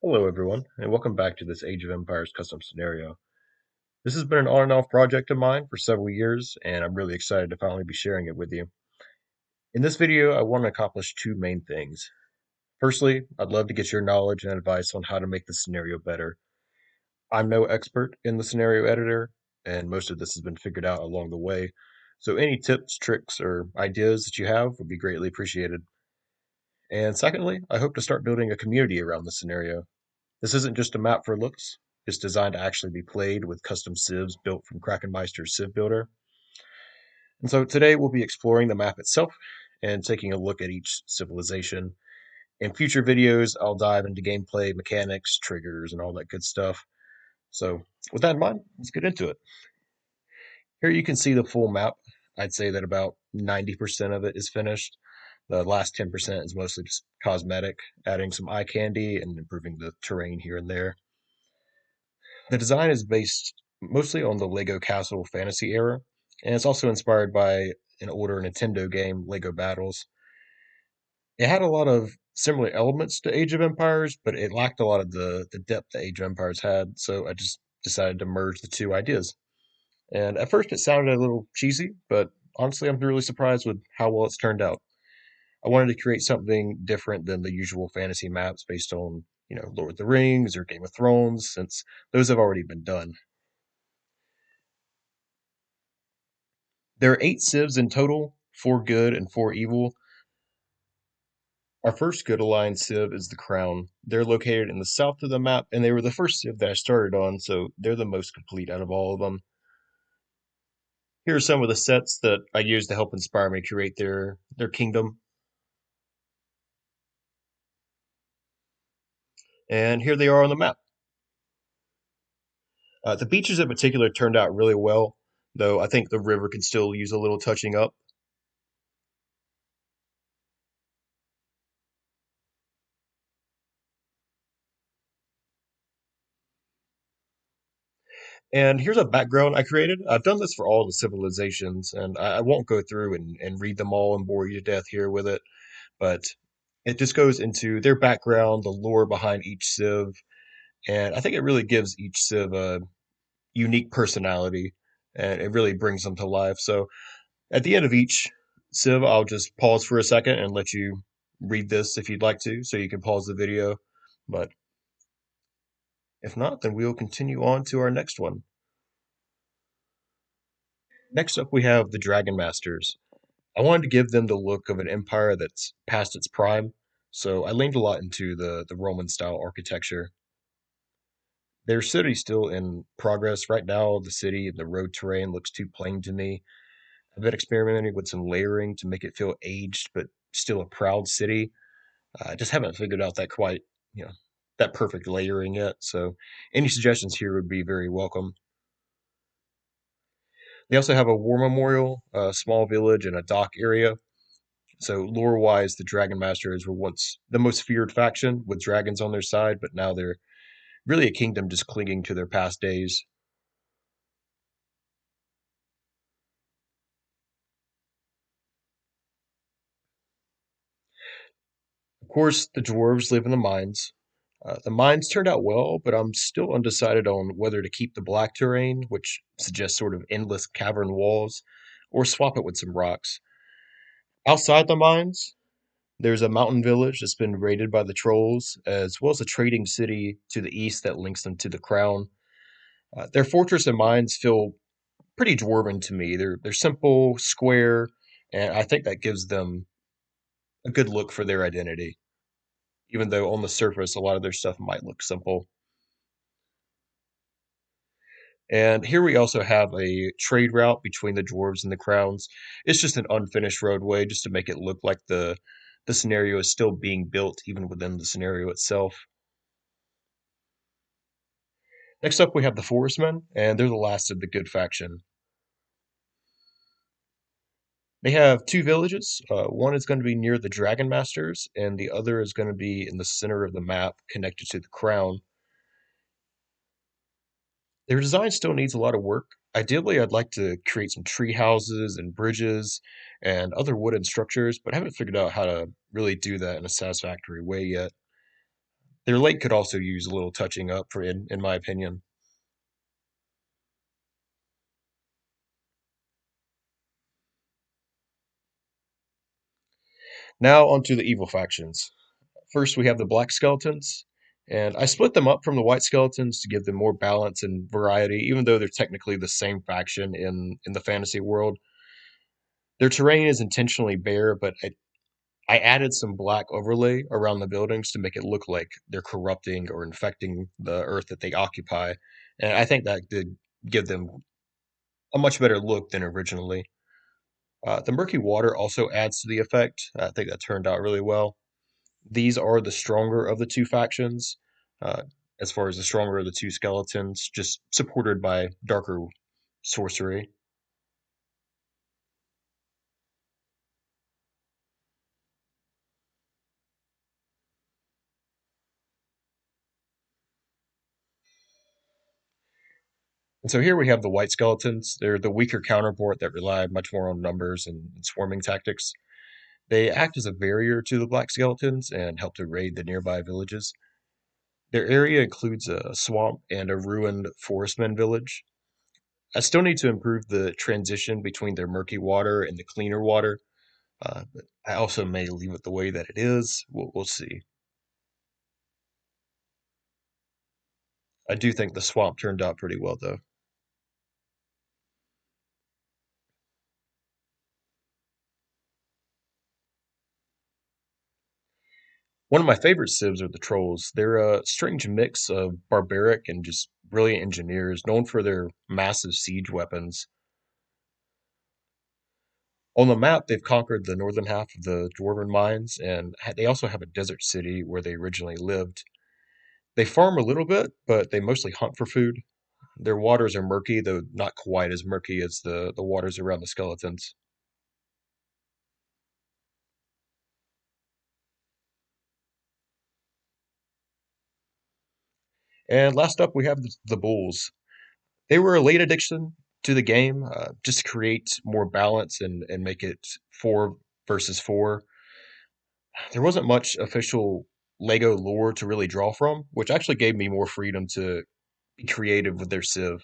Hello, everyone, and welcome back to this Age of Empires custom scenario. This has been an on and off project of mine for several years, and I'm really excited to finally be sharing it with you. In this video, I want to accomplish two main things. Firstly, I'd love to get your knowledge and advice on how to make the scenario better. I'm no expert in the scenario editor, and most of this has been figured out along the way, so any tips, tricks, or ideas that you have would be greatly appreciated. And secondly, I hope to start building a community around the scenario. This isn't just a map for looks. It's designed to actually be played with custom civs built from Krakenmeister's Civ Builder. And so today we'll be exploring the map itself and taking a look at each civilization. In future videos, I'll dive into gameplay, mechanics, triggers, and all that good stuff. So with that in mind, let's get into it. Here you can see the full map. I'd say that about 90% of it is finished. The last 10% is mostly just cosmetic, adding some eye candy and improving the terrain here and there. The design is based mostly on the Lego Castle fantasy era, and it's also inspired by an older Nintendo game, Lego Battles. It had a lot of similar elements to Age of Empires, but it lacked a lot of the depth that Age of Empires had, so I just decided to merge the two ideas. And at first it sounded a little cheesy, but honestly, I'm really surprised with how well it's turned out. I wanted to create something different than the usual fantasy maps based on, Lord of the Rings or Game of Thrones, since those have already been done. There are 8 civs in total, 4 good and 4 evil. Our first good aligned civ is the Crown. They're located in the south of the map, and they were the first civ that I started on, so they're the most complete out of all of them. Here are some of the sets that I used to help inspire me to create their kingdom. And here they are on the map. The beaches in particular turned out really well, though I think the river could still use a little touching up. And here's a background I created. I've done this for all the civilizations, and I won't go through and read them all and bore you to death here with it, but it just goes into their background, the lore behind each civ, and I think it really gives each civ a unique personality, and it really brings them to life. So at the end of each civ, I'll just pause for a second and let you read this if you'd like to, so you can pause the video. But if not, then we'll continue on to our next one. Next up, we have the Dragon Masters. I wanted to give them the look of an empire that's past its prime, so I leaned a lot into the Roman style architecture. Their city's still in progress right now. The city and the road terrain looks too plain to me. I've been experimenting with some layering to make it feel aged, but still a proud city. I just haven't figured out that quite, you know, that perfect layering yet. So any suggestions here would be very welcome. They also have a war memorial, a small village, and a dock area. So lore-wise, the Dragon Masters were once the most feared faction with dragons on their side, but now they're really a kingdom just clinging to their past days. Of course, the dwarves live in the mines. The mines turned out well, but I'm still undecided on whether to keep the black terrain, which suggests sort of endless cavern walls, or swap it with some rocks. Outside the mines, there's a mountain village that's been raided by the trolls, as well as a trading city to the east that links them to the crown. Their fortress and mines feel pretty dwarven to me. They're simple, square, and I think that gives them a good look for their identity, even though on the surface a lot of their stuff might look simple. And here we also have a trade route between the dwarves and the crowns. It's just an unfinished roadway just to make it look like the scenario is still being built even within the scenario itself. Next up we have the Forestmen, and they're the last of the good faction. They have 2 villages. One is going to be near the Dragon Masters, and the other is going to be in the center of the map, connected to the crown. Their design still needs a lot of work. Ideally, I'd like to create some tree houses and bridges and other wooden structures, but I haven't figured out how to really do that in a satisfactory way yet. Their lake could also use a little touching up in my opinion. Now onto the evil factions. First, we have the Black Skeletons, and I split them up from the White Skeletons to give them more balance and variety, even though they're technically the same faction in the fantasy world. Their terrain is intentionally bare, but I added some black overlay around the buildings to make it look like they're corrupting or infecting the earth that they occupy, and I think that did give them a much better look than originally. The murky water also adds to the effect. I think that turned out really well. These are the stronger of the two factions, uh, as far as the stronger of the two skeletons, just supported by darker sorcery. And so here we have the white skeletons. They're the weaker counterpart that rely much more on numbers and swarming tactics. They act as a barrier to the black skeletons and help to raid the nearby villages. Their area includes a swamp and a ruined forestman village. I still need to improve the transition between their murky water and the cleaner water, but I also may leave it the way that it is. We'll see. I do think the swamp turned out pretty well, though. One of my favorite civs are the trolls. They're a strange mix of barbaric and just brilliant engineers, known for their massive siege weapons. On the map, they've conquered the northern half of the Dwarven Mines, and they also have a desert city where they originally lived. They farm a little bit, but they mostly hunt for food. Their waters are murky, though not quite as murky as the waters around the skeletons. And last up, we have the Bulls. They were a late addition to the game, just to create more balance and make it 4 versus 4. There wasn't much official Lego lore to really draw from, which actually gave me more freedom to be creative with their Civ.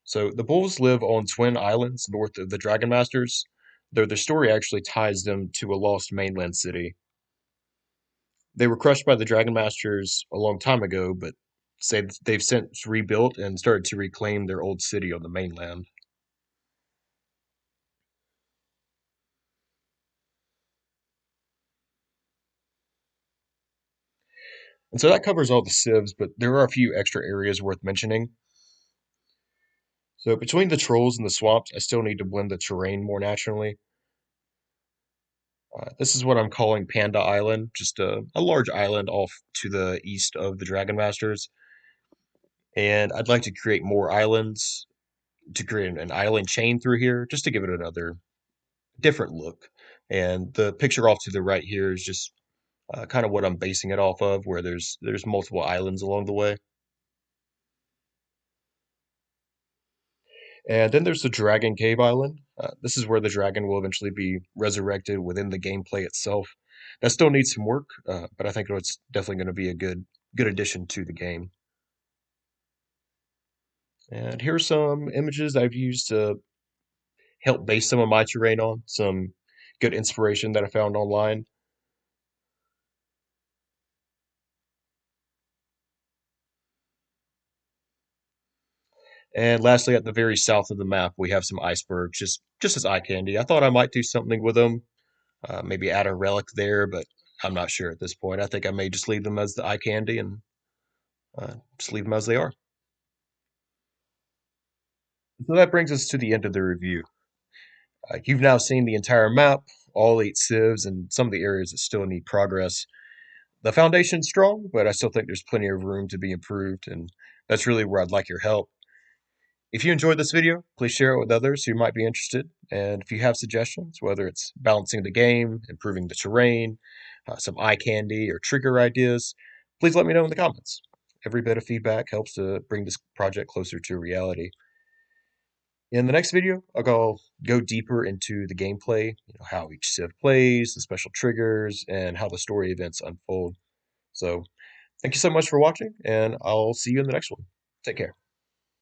So the Bulls live on twin islands north of the Dragon Masters, though their story actually ties them to a lost mainland city. They were crushed by the Dragon Masters a long time ago, but say they've since rebuilt and started to reclaim their old city on the mainland. And so that covers all the civs, but there are a few extra areas worth mentioning. So between the trolls and the swamps, I still need to blend the terrain more naturally. This is what I'm calling Panda Island, just a large island off to the east of the Dragon Masters. And I'd like to create more islands to create an island chain through here, just to give it another different look. And the picture off to the right here is just kind of what I'm basing it off of, where there's multiple islands along the way. And then there's the Dragon Cave Island. This is where the dragon will eventually be resurrected within the gameplay itself. That still needs some work, but I think it's definitely going to be a good addition to the game. And here's some images I've used to help base some of my terrain on, some good inspiration that I found online. And lastly, at the very south of the map, we have some icebergs, just as eye candy. I thought I might do something with them, maybe add a relic there, but I'm not sure at this point. I think I may just leave them as the eye candy and just leave them as they are. So that brings us to the end of the review. You've now seen the entire map, all 8 civs, and some of the areas that still need progress. The foundation's strong, but I still think there's plenty of room to be improved, and that's really where I'd like your help. If you enjoyed this video, please share it with others who might be interested. And if you have suggestions, whether it's balancing the game, improving the terrain, some eye candy, or trigger ideas, please let me know in the comments. Every bit of feedback helps to bring this project closer to reality. In the next video, go deeper into the gameplay, how each civ plays, the special triggers, and how the story events unfold. So Thank you so much for watching, and I'll see you in the next one. Take care.